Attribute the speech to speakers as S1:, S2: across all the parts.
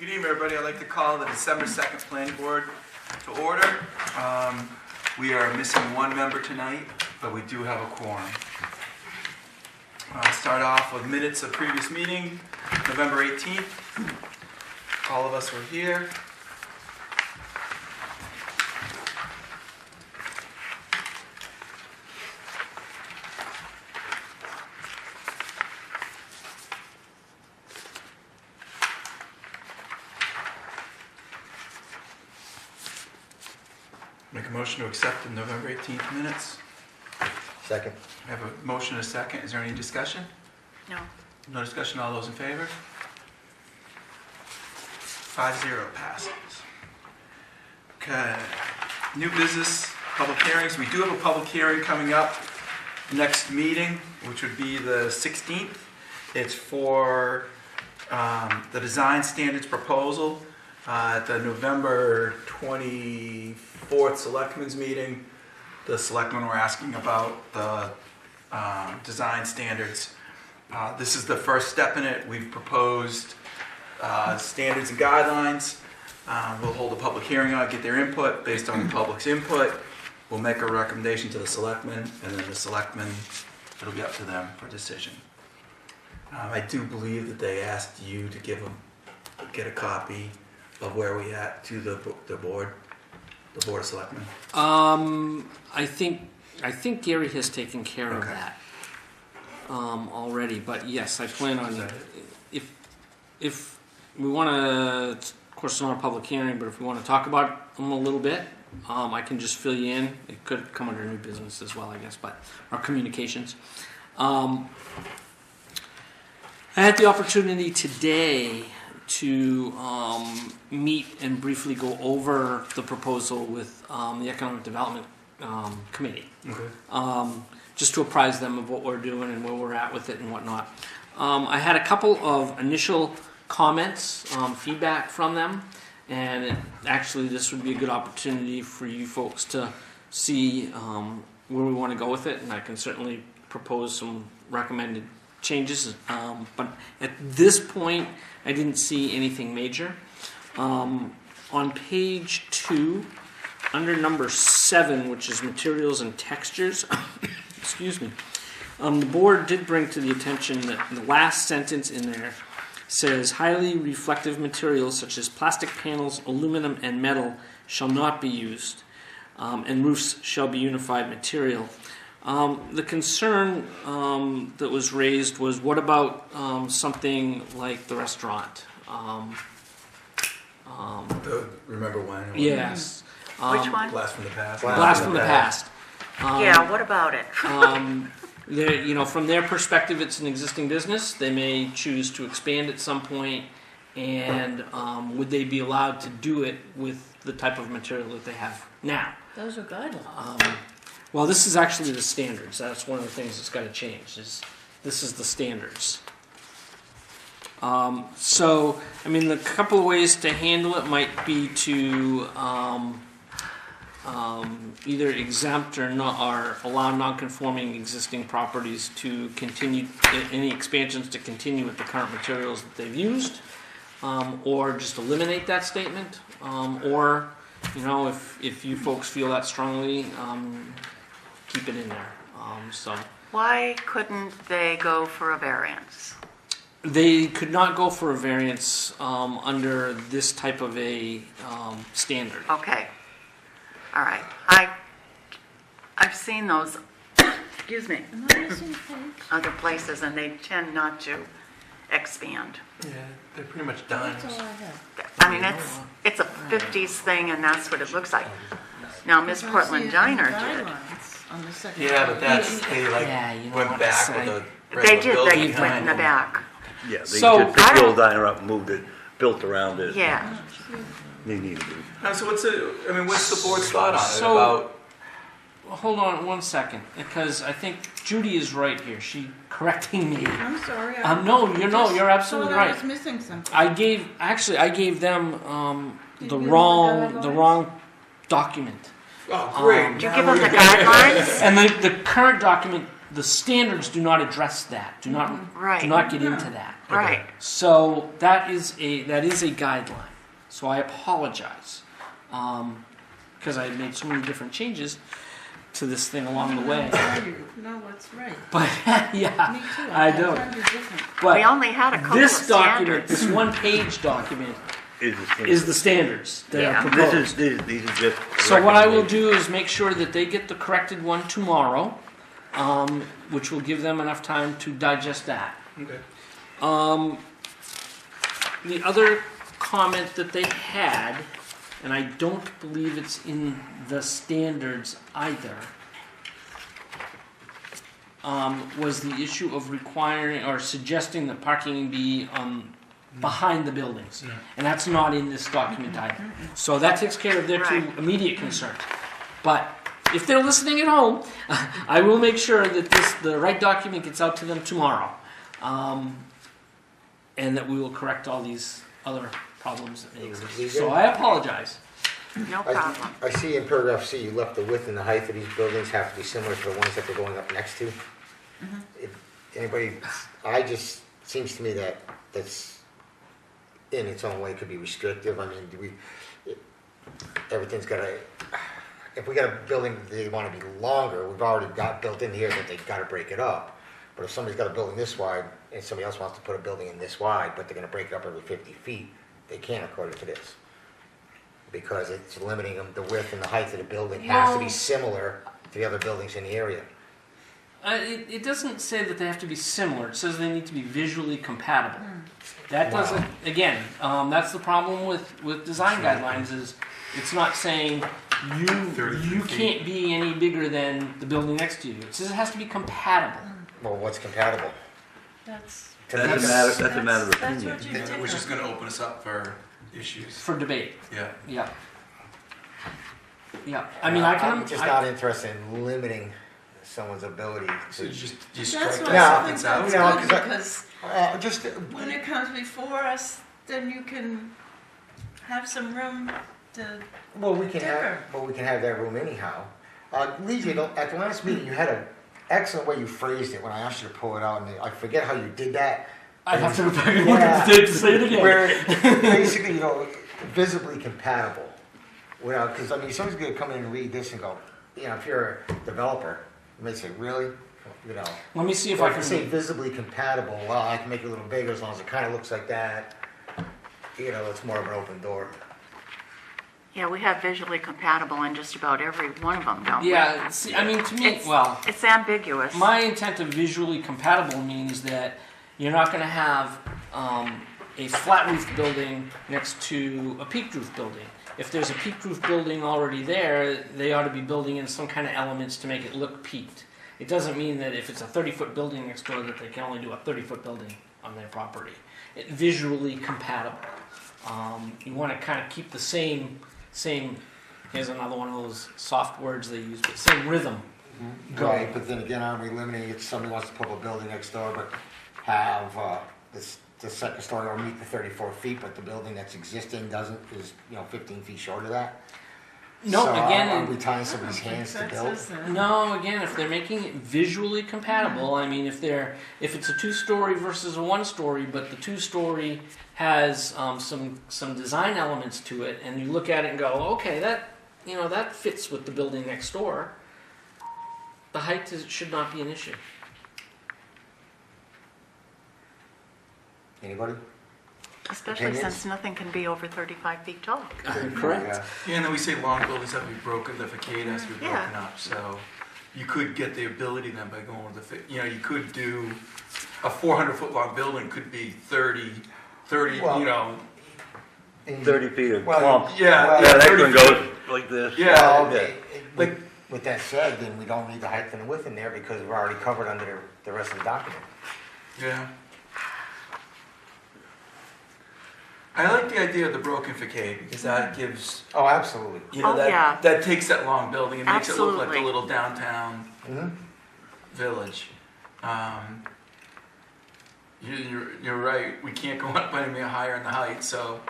S1: Good evening, everybody. I'd like to call the December 2nd Planning Board to order. We are missing one member tonight, but we do have a quorum. I'll start off with minutes of previous meeting, November 18th. All of us were here. Make a motion to accept the November 18th minutes.
S2: Second.
S1: I have a motion and a second. Is there any discussion?
S3: No.
S1: No discussion. All those in favor? 5-0 passes. Okay. New business, public hearings. We do have a public hearing coming up next meeting, which would be the 16th. It's for the design standards proposal. At the November 24th Selectmen's meeting, the Selectmen were asking about the design standards. This is the first step in it. We've proposed standards and guidelines. We'll hold a public hearing on it, get their input. Based on the public's input, we'll make a recommendation to the Selectmen, and then the Selectmen, it'll be up to them for decision. I do believe that they asked you to get a copy of where we at to the board of Selectmen.
S4: I think Gary has taken care of that already. But yes, I plan on if we want to. Of course, it's not a public hearing, but if we want to talk about them a little bit, I can just fill you in. It could come under new business as well, I guess, but our communications. I had the opportunity today to meet and briefly go over the proposal with the Economic Development Committee.
S1: Okay.
S4: Just to apprise them of what we're doing and where we're at with it and whatnot. I had a couple of initial comments, feedback from them, and actually this would be a good opportunity for you folks to see where we want to go with it, and I can certainly propose some recommended changes. But at this point, I didn't see anything major. On page 2, under number 7, which is materials and textures, excuse me, the board did bring to the attention that the last sentence in there says highly reflective materials such as plastic panels, aluminum, and metal shall not be used, and roofs shall be unified material. The concern that was raised was, what about something like the restaurant?
S1: Remember when?
S4: Yes.
S3: Which one?
S1: Blast from the past.
S4: Blast from the past.
S3: Yeah, what about it?
S4: From their perspective, it's an existing business. They may choose to expand at some point, and would they be allowed to do it with the type of material that they have now?
S5: Those are guidelines.
S4: Well, this is actually the standards. That's one of the things that's got to change. This is the standards. So, I mean, the couple of ways to handle it might be to either exempt or not, or allow non-conforming existing properties to continue any expansions to continue with the current materials that they've used, or just eliminate that statement, or if you folks feel that strongly, keep it in there.
S3: Why couldn't they go for a variance?
S4: They could not go for a variance under this type of a standard.
S3: Okay. All right. I've seen those, excuse me,
S5: Am I missing a page?
S3: other places, and they tend not to expand.
S1: Yeah, they're pretty much done.
S5: That's all I have.
S3: I mean, it's a 50s thing, and that's what it looks like. Now, Miss
S5: Because I see
S3: Portland
S5: it in
S3: Diner
S5: the
S3: did.
S5: guidelines on the second
S1: Yeah, but
S5: page.
S1: that's, they
S4: Yeah, you know
S1: went
S4: what
S1: back
S4: to
S1: with
S4: say.
S1: a
S3: They
S1: regular
S3: did,
S1: building
S3: they went
S1: behind
S3: in the
S1: them.
S3: back.
S2: Yeah, they
S4: So-
S2: just picked the old diner up and moved it, built around it.
S3: Yeah.
S2: They needed it.
S1: So what's the board's thought on it
S4: So-
S1: about?
S4: Hold on 1 second, because I think Judy is right here. She correcting me.
S5: I'm sorry.
S4: No, you're absolutely
S5: thought I
S4: right.
S5: was missing something.
S4: I gave them
S5: Did
S4: the
S5: you give
S4: wrong
S5: them the
S4: document.
S1: Oh, great.
S3: Did you give them the guidelines?
S4: And the current document the standards do not address that, do not
S3: Right.
S4: get into that.
S3: Right.
S4: So that is a guideline. So I apologize, because I made so many different changes to this thing along the way.
S5: You know what's right.
S4: But yeah,
S5: Me too.
S4: I
S5: I've
S4: don't.
S5: done different.
S4: But
S3: We only had a couple of
S4: this document,
S3: standards.
S4: this one-page document,
S2: Is the same.
S4: is the standards that
S3: Yeah.
S4: are proposed.
S2: These are just.
S4: So what I will
S2: recommendations.
S4: do is make sure that they get the corrected one tomorrow, which will give them enough time to digest that.
S1: Okay.
S4: The other comment that they had, and I don't believe it's in the standards either, was the issue of requiring or suggesting that parking be behind the buildings. And that's not in this document either. So that takes care of their two
S3: Right.
S4: immediate concerns. But if they're listening at home, I will make sure that the right document gets out to them tomorrow. And that we will correct all these other problems that may exist. So I apologize.
S3: No problem.
S6: I see in paragraph C, you left the width and the height of these buildings have to be similar to the ones that they're going up next to. If anybody, seems to me that that's in its own way could be restrictive. I mean, everything's got to, if we got a building that they want to be longer, we've already got built in here that they've got to break it up. But if somebody's got a building this wide and somebody else wants to put a building in this wide, but they're going to break it up every 50 feet, they can't according to this. Because it's limiting them, the width and the height of the building has to be
S4: Well-
S6: similar to the other buildings in the area.
S4: It doesn't say that they have to be similar. It says they need to be visually compatible. That doesn't, again, that's the problem with design guidelines is it's not saying you
S1: 33 feet.
S4: can't be any bigger than the building next to you. It says it has to be compatible.
S6: Well, what's compatible?
S5: That's,
S2: That's a matter of
S5: that's
S2: opinion.
S5: what you did.
S1: Which is going to open us up for issues.
S4: For debate,
S1: Yeah.
S4: yeah. Yeah, I mean, I can.
S6: I'm just not interested in limiting someone's ability
S1: So
S6: to.
S1: you
S5: That's
S1: strike
S5: why
S6: Yeah.
S5: I think
S1: something's out.
S5: that's
S6: Yeah,
S5: good,
S6: 'cause I-
S5: because
S6: Just,
S5: when it comes before us, then you can have some room to,
S6: well, we can
S5: Differ.
S6: have that room anyhow. Lisa, at the last meeting, you had an excellent way you phrased it when I asked you to pull it out, and I forget how you did that.
S4: I'd have to go back and look at the tape to say it again.
S6: Where basically, visibly compatible. Because I mean, someone's going to come in and read this and go, if you're a developer, you may say, really?
S4: Let me see if
S6: Or
S4: I
S6: if
S4: can.
S6: you say visibly compatible, well, I can make it a little bigger as long as it kind of looks like that. It's more of an open door.
S3: Yeah, we have visually compatible in just about every one of them, don't we?
S4: Yeah, see, I mean, to me,
S3: It's-
S4: well,
S3: It's ambiguous.
S4: my intent of visually compatible means that you're not going to have a flat roof building next to a peaked roof building. If there's a peaked roof building already there, they ought to be building in some kind of elements to make it look peaked. It doesn't mean that if it's a 30-foot building next door that they can only do a 30-foot building on their property. Visually compatible. You want to kind of keep the same, here's another one of those soft words they use, but same rhythm.
S6: Right, but then again, aren't we limiting it? Somebody wants to put a building next door, but have the second story or meet the 34 feet, but the building that's existing is 15 feet short of that.
S4: No,
S6: So
S4: again,
S6: are we tying somebody's hands to
S5: that
S6: build?
S5: says that.
S4: No, again, if they're making it visually compatible, I mean, if it's a 2-story versus a 1-story, but the 2-story has some design elements to it, and you look at it and go, okay, that fits with the building next door. The height should not be an issue.
S6: Anybody?
S3: Especially
S6: Opinions?
S3: since nothing can be over 35 feet tall.
S4: Correct.
S1: Yeah, and then we say long buildings have to be broken, the facade has to be
S3: Yeah.
S1: broken up, so you could get the ability then by going with you could do, a 400-foot long building could be 30,
S6: Well,
S2: 30 feet of
S6: Well,
S2: clump.
S1: yeah,
S6: Well,
S2: Yeah, that
S1: 30
S2: one
S1: feet.
S2: goes like this.
S1: Yeah.
S6: Well, okay.
S1: Like-
S6: With that said, then we don't need the height and the width in there because we're already covered under the rest of the document.
S1: Yeah. I like the idea of the broken facade, because that gives,
S6: Oh, absolutely.
S3: Oh, yeah.
S1: that takes that long building and makes it look like a
S3: Absolutely.
S1: little downtown
S6: Mhm.
S1: village. You're right, we can't go up any higher in the height, so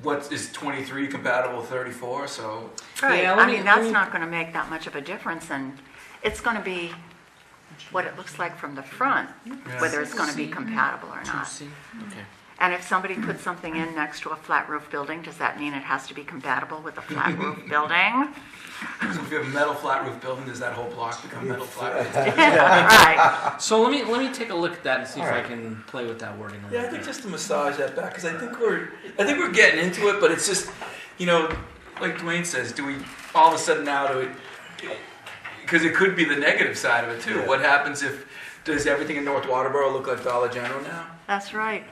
S1: what is 23 compatible with 34, so,
S3: Right,
S4: Yeah,
S3: I
S4: let me-
S3: mean,
S4: let
S3: that's
S4: me-
S3: not gonna make that much of a difference, and it's gonna be what it looks like from the front, whether it's going to be compatible or not.
S4: 2C? Okay.
S3: And if somebody puts something in next to a flat roof building, does that mean it has to be compatible with a flat roof building?
S1: So if you have a metal flat roof building, does that whole block become metal flat roof?
S3: Right.
S4: So let me take a look at that and see if I can play with that wording a
S1: Yeah, I
S4: little
S1: think
S4: bit.
S1: just to massage that back, because I think we're getting into it, but it's just, you know, like Dwayne says, do we all of a sudden now do it? Because it could be the negative side of it too. What happens if does everything in North Waterboro look like Dollar General now?
S3: That's right.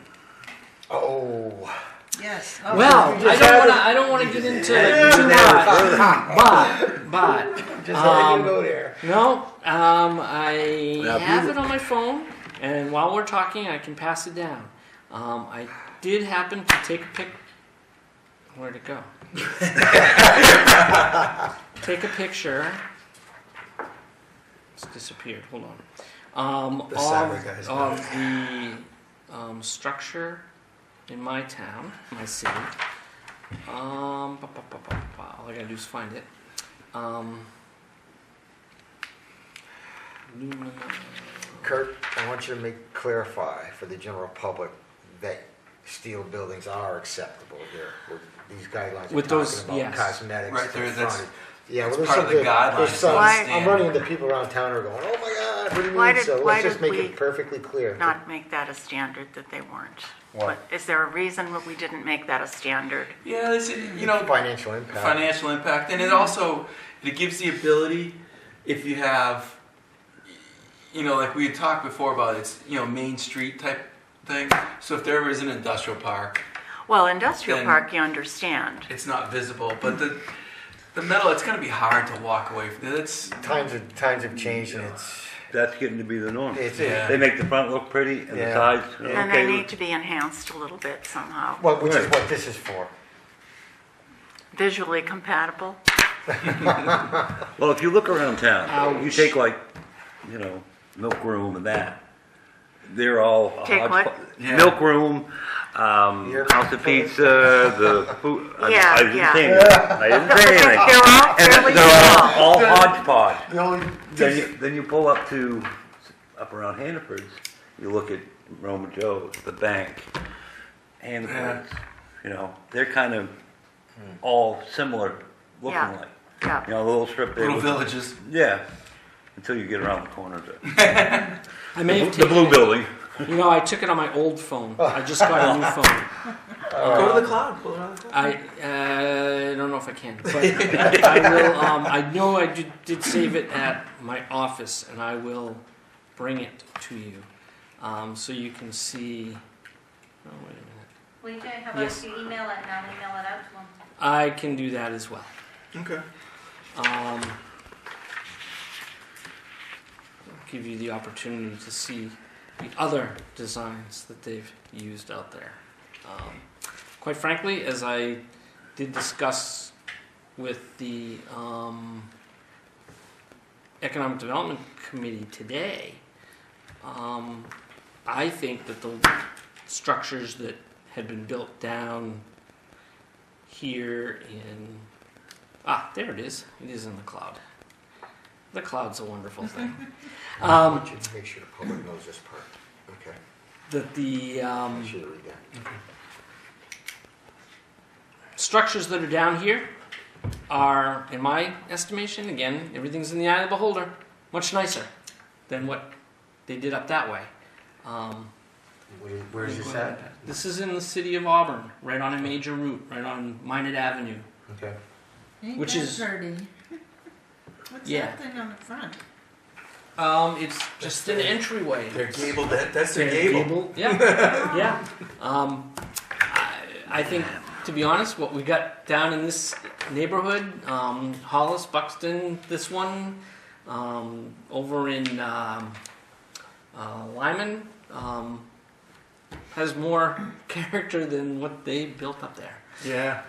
S6: Oh.
S5: Yes.
S4: Well, I don't want to get into too much, but
S6: Just let you go there.
S4: no, I
S2: Now, if
S4: have
S2: you-
S4: it on my phone, and while we're talking, I can pass it down. I did happen to take a pic. Where'd it go? Take a picture. It's disappeared. Hold on.
S1: The cyber guy's
S4: of the structure in my town, my city. All I gotta do is find it.
S6: Kurt, I want you to clarify for the general public that steel buildings are acceptable here. With these guidelines are
S4: With
S6: talking
S4: those,
S6: about
S4: yes.
S6: cosmetics.
S1: Right there,
S6: and
S1: that's-
S6: frontage. Yeah,
S1: that's
S6: well,
S1: part of the guidelines,
S6: there's some,
S3: Why-
S6: I'm running into people around town who are going, oh my God, what do you
S3: Why
S6: mean?
S3: did-
S6: So
S3: why
S6: let's just
S3: did
S6: make
S3: we
S6: it perfectly clear.
S3: Not make that a standard that they weren't.
S6: Why?
S3: What, is there a reason that we didn't make that a standard?
S1: Yeah, it's, you know,
S6: Financial impact.
S1: financial impact, and it also it gives the ability if you have, you know, like we had talked before about it's, you know, Main Street type thing. So if there is an industrial park,
S3: Well, industrial
S1: Then-
S3: park, you understand.
S1: it's not visible, but the metal, it's going to be hard to walk away from. It's
S6: Times have changed and
S2: That's getting to be the norm.
S1: Yeah.
S2: They make the front look pretty and the
S6: Yeah.
S2: sides,
S3: And
S2: okay.
S3: they need to be enhanced a little bit somehow.
S6: well, which is
S2: Right.
S6: what this is for.
S3: Visually compatible.
S2: Well, if you look around town, you
S4: Ouch.
S2: take like, you know, Milk Room and that. They're all
S3: Take what?
S2: hodgepodge.
S1: Yeah.
S2: Milk Room,
S6: Your
S2: House of Pizza, the food.
S3: Yeah,
S2: I didn't
S3: yeah.
S2: say anything. I didn't say anything.
S3: They're all
S2: And
S3: fairly
S2: they're
S3: small.
S2: all hodgepodge.
S6: The only
S2: Then you pull up around Hannaford's. You look at Roma Joe's, the bank, Hannaford's. You know, they're kind of all similar looking
S3: Yeah.
S2: like.
S3: Yeah.
S2: You know, the little strip there.
S1: little
S2: with-
S1: villages.
S2: Yeah, until you get around the corner of it.
S4: I may have
S2: The
S4: taken
S2: blue
S4: it.
S2: building.
S4: You know, I took it on my old phone. I just got a new phone.
S1: Go to the cloud. Pull it out of the cloud.
S4: I don't know if I can, but I will. I know I did save it at my office, and I will bring it to you, so you can see. Oh, wait a minute.
S7: Well, how about
S4: Yes.
S7: if you email it and I'll email it out to them?
S4: I can do that as well.
S1: Okay.
S4: I'll give you the opportunity to see the other designs that they've used out there. Quite frankly, as I did discuss with the Economic Development Committee today, I think that the structures that had been built down here in there it is. It is in the cloud. The cloud's a wonderful thing.
S6: I want you to make sure the public knows this part. Okay.
S4: That the
S6: Make sure you read that.
S4: structures that are down here are, in my estimation, again, everything's in the eye of the beholder, much nicer than what they did up that way.
S6: Where is this at?
S4: This is in the city of Auburn, right on a major route, right on Minot Avenue.
S6: Okay.
S5: Ain't
S4: Which
S5: that
S4: is-
S5: pretty? What's
S4: Yeah.
S5: that thing on the front?
S4: It's just an entryway.
S1: They're gabled. That's their
S4: They're
S1: gable.
S4: Yeah, yeah. I think, to be honest, what we got down in this neighborhood, Hollis, Buxton, this one, over in Lyman, has more character than what they built up there.
S1: Yeah.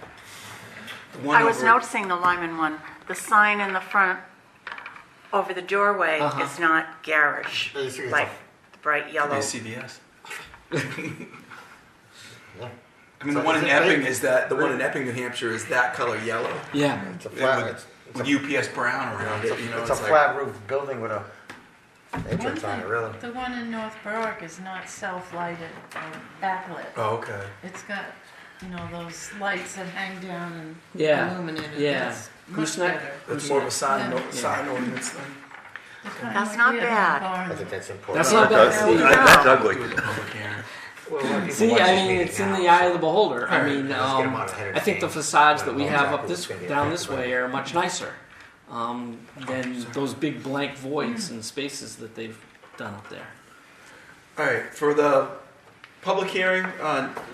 S1: The one
S3: I was
S1: over-
S3: noticing the Lyman one. The sign in the front over the doorway is not garish,
S6: It's a-
S3: like the bright yellow.
S1: CVS.
S6: Yeah.
S1: I mean, the
S6: So
S1: one
S6: is
S1: in
S6: it
S1: Epping
S6: big?
S1: is that. The one in Epping, New Hampshire, is that color yellow
S4: Yeah.
S6: It's a flat.
S1: with UPS brown around it. You know,
S6: It's a
S1: like-
S6: flat roof building with a entrance on it, really.
S5: The one in North Berwick is not self-lighted or backlit.
S1: Oh, okay.
S5: It's got, those lights that hang down and
S4: Yeah,
S5: illuminate it.
S4: yeah.
S5: It's much
S4: Gooseneck?
S5: better.
S1: That's more of a sign,
S5: Yeah.
S1: sign ordinance thing.
S5: The kind
S3: That's
S5: like
S3: not
S5: we have in
S3: bad.
S5: Barn.
S6: I think that's important.
S4: That's not bad.
S2: That's,
S4: See,
S2: that's ugly.
S1: Do it in the public hearing.
S4: See, I mean, it's in the eye of the beholder. I mean,
S6: Let's get 'em out ahead of
S4: I think the
S6: time.
S4: facades that we
S6: Know
S4: have
S6: exactly
S4: up
S6: what's gonna be
S4: down this
S6: affected by
S4: way
S6: it.
S4: are much nicer than those big blank voids and spaces that they've done up there.
S1: All right, for the public hearing,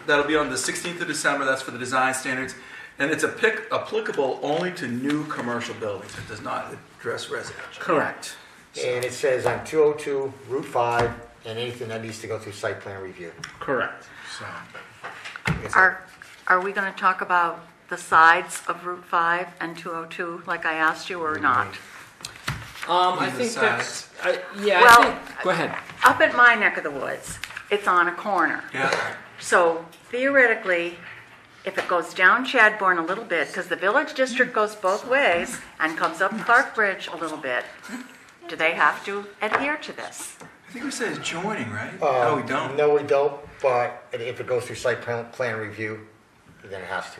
S1: that'll be on the 16th of December, that's for the design standards. And it's applicable only to new commercial buildings. It does not address residential.
S4: Correct.
S6: And it says on 202, Route 5, and anything that needs to go through site plan review.
S4: Correct.
S1: So,
S3: Are we going to talk about the sides of Route 5 and 202 like I asked you or not?
S4: I
S1: These are
S4: think that's,
S3: Well,
S4: I think, go ahead.
S3: Up at my neck of the woods, it's on a corner.
S1: yeah,
S3: So theoretically, if it goes down Chadbourne a little bit, because the village district goes both ways and comes up Clark Bridge a little bit, do they have to adhere to this?
S1: I think we said it's joining, right? No, we don't.
S6: No, we don't, but if it goes through site plan review, then it has to.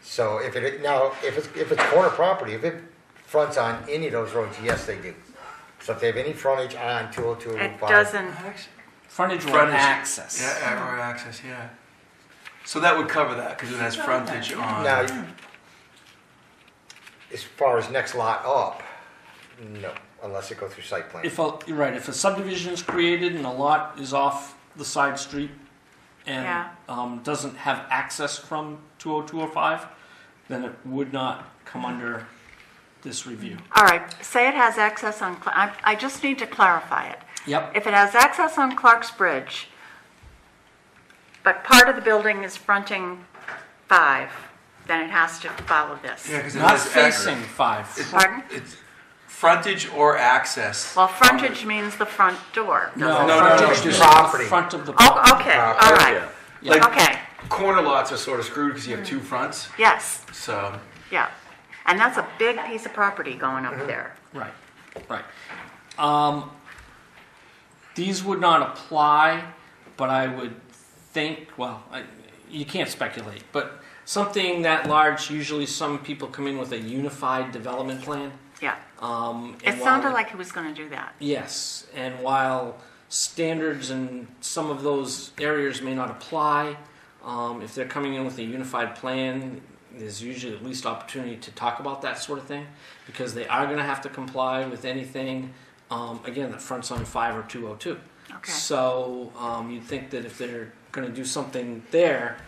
S6: So if it's corner property, if it fronts on any of those roads, yes, they do. So if they have any frontage on 202 or Route
S3: It
S6: 5.
S3: doesn't,
S4: Frontage or
S1: Frontage.
S4: access.
S1: Yeah, or access, yeah. So that would cover that, because it has frontage on.
S6: Now, as far as next lot up, no, unless it goes through site plan.
S4: You're right, if a subdivision is created and a lot is off the side street and
S3: Yeah.
S4: doesn't have access from 202 or 5, then it would not come under this review.
S3: all right, say it has access on, I just need to clarify it.
S4: Yep.
S3: If it has access on Clark's Bridge, but part of the building is fronting 5, then it has to follow this.
S1: Yeah, because it
S4: Not
S1: has
S4: facing 5.
S3: Pardon?
S1: It's frontage or access.
S3: Well, frontage means the front door.
S4: No,
S1: No,
S4: frontage
S1: just
S4: is
S6: property.
S4: the front of the
S3: Oh,
S4: property.
S3: okay, all
S6: Property,
S3: right,
S4: Yeah.
S1: Like
S3: okay,
S1: corner lots are sort of screwed because you have two fronts.
S3: yes,
S1: So,
S3: yeah. And that's a big piece of property going up there.
S4: Right, right. These would not apply, but I would think, you can't speculate, but something that large, usually some people come in with a unified development plan.
S3: Yeah,
S4: And
S3: it
S4: while
S3: sounded like he was going to do that.
S4: Yes, and while standards in some of those areas may not apply, if they're coming in with a unified plan, there's usually at least opportunity to talk about that sort of thing, because they are going to have to comply with anything, again, that fronts on 5 or 202.
S3: Okay.
S4: So you'd think that if they're going to do something there,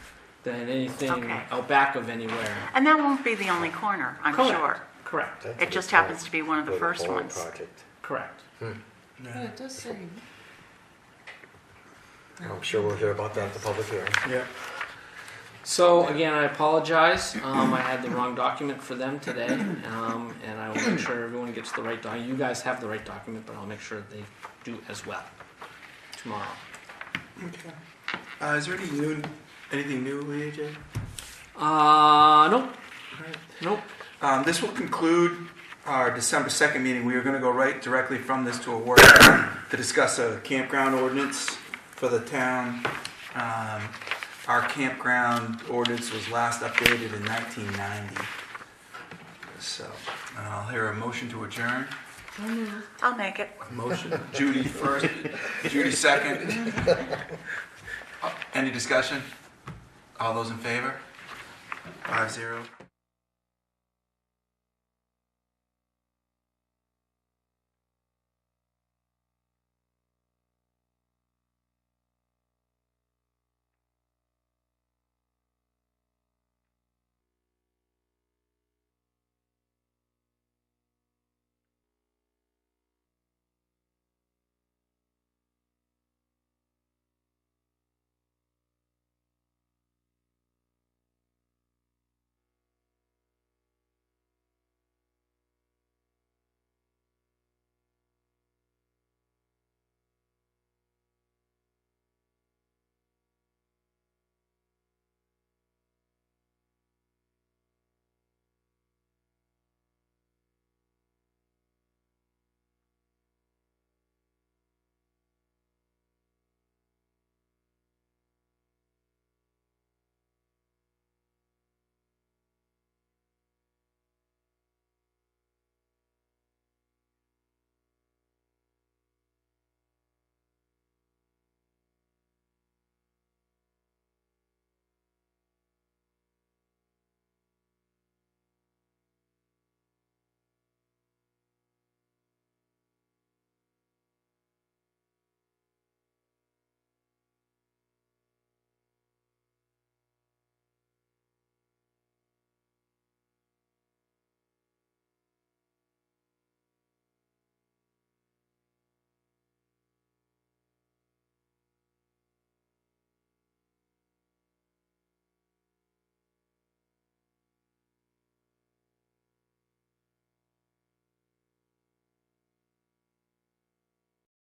S4: then anything
S3: Okay.
S4: out back of anywhere.
S3: And that won't be the only corner, I'm
S4: Correct.
S3: sure.
S4: Correct,
S6: That's
S3: It
S6: a
S3: just
S6: good
S3: happens
S6: point
S3: to be one of the
S6: for
S3: first
S6: whole
S3: ones.
S6: project.
S4: correct.
S5: Yeah, it does say.
S6: I'm sure we'll hear about that at the public hearing.
S1: yeah.
S4: So again, I apologize. I had the wrong document for them today, and I will make sure everyone gets the right document. You guys have the right document, but I'll make sure they do as well tomorrow.
S1: Okay. Is there anything new, AJ?
S4: Nope. Nope.
S1: This will conclude our December 2nd meeting. We are going to go directly from this to a workshop to discuss a campground ordinance for the town. Our campground ordinance was last updated in 1990. So I'll hear a motion to adjourn.
S3: I'll make it.
S1: Motion, Judy first, Judy second. Any discussion? All those in favor? 5-0.